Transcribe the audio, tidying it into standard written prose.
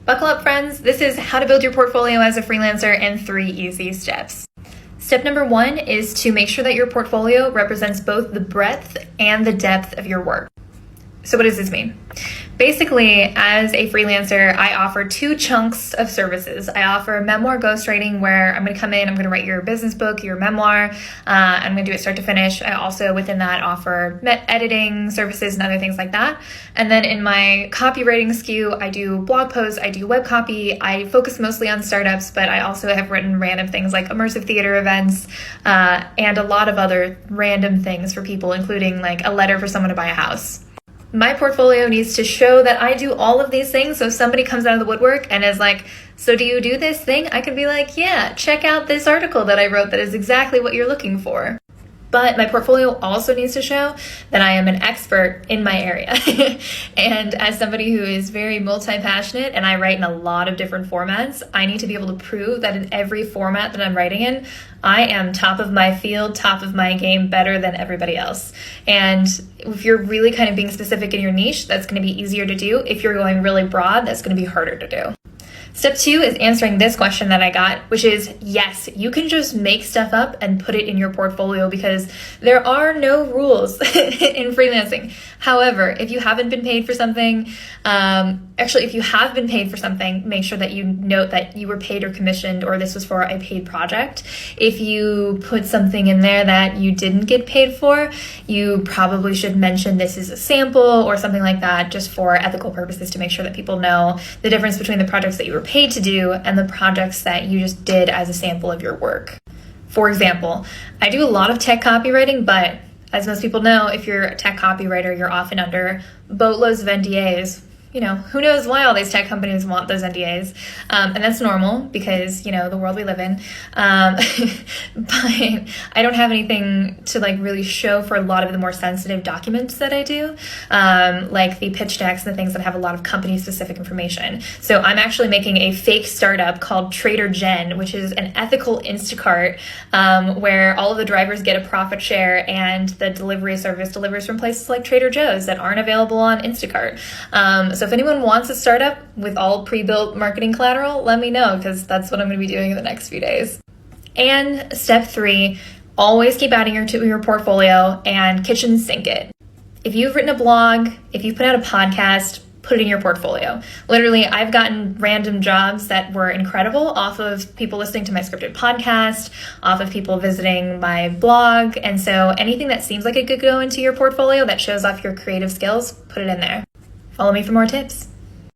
Buckle up, friends. This is how to build your portfolio as a freelancer in 3 easy steps. Step number 1 is to make sure that your portfolio represents both the breadth and the depth of your work. So what does this mean? Basically, as a freelancer, I offer 2 chunks of services. I offer memoir ghostwriting, where I'm going to come in, I'm going to write your business book, your memoir. I'm going to do it start to finish. I also, within that, offer editing services and other things like that. And then in my copywriting SKU, I do blog posts, I do web copy. I focus mostly on startups, but I also have written random things like immersive theater events and a lot of other random things for people, including like a letter for someone to buy a house. My portfolio needs to show that I do all of these things. So if somebody comes out of the woodwork and is like, so do you do this thing? I can be like, yeah, check out this article that I wrote that is exactly what you're looking for. But my portfolio also needs to show that I am an expert in my area. And as somebody who is very multi-passionate and I write in a lot of different formats, I need to be able to prove that in every format that I'm writing in, I am top of my field, top of my game, better than everybody else. And if you're really kind of being specific in your niche, that's going to be easier to do. If you're going really broad, that's going to be harder to do. Step 2 is answering this question that I got, which is, yes, you can just make stuff up and put it in your portfolio because there are no rules in freelancing. However, if you haven't been paid for something, if you have been paid for something, make sure that you note that you were paid or commissioned, or this was for a paid project. If you put something in there that you didn't get paid for, you probably should mention this is a sample or something like that, just for ethical purposes, to make sure that people know the difference between the projects that you were paid to do and the projects that you just did as a sample of your work. For example, I do a lot of tech copywriting, but as most people know, if you're a tech copywriter, you're often under boatloads of NDAs. You know, who knows why all these tech companies want those NDAs. And that's normal because, you know, the world we live in. But I don't have anything to like really show for a lot of the more sensitive documents that I do, like the pitch decks and the things that have a lot of company specific information. So I'm actually making a fake startup called Trader Jen, which is an ethical Instacart where all of the drivers get a profit share and the delivery service delivers from places like Trader Joe's that aren't available on Instacart. So if anyone wants a startup with all pre-built marketing collateral, let me know, because that's what I'm going to be doing in the next few days. And step 3, always keep adding to your portfolio and kitchen sink it. If you've written a blog, if you've put out a podcast, put it in your portfolio. Literally, I've gotten random jobs that were incredible off of people listening to my scripted podcast, off of people visiting my blog. And so anything that seems like it could go into your portfolio that shows off your creative skills, put it in there. Follow me for more tips.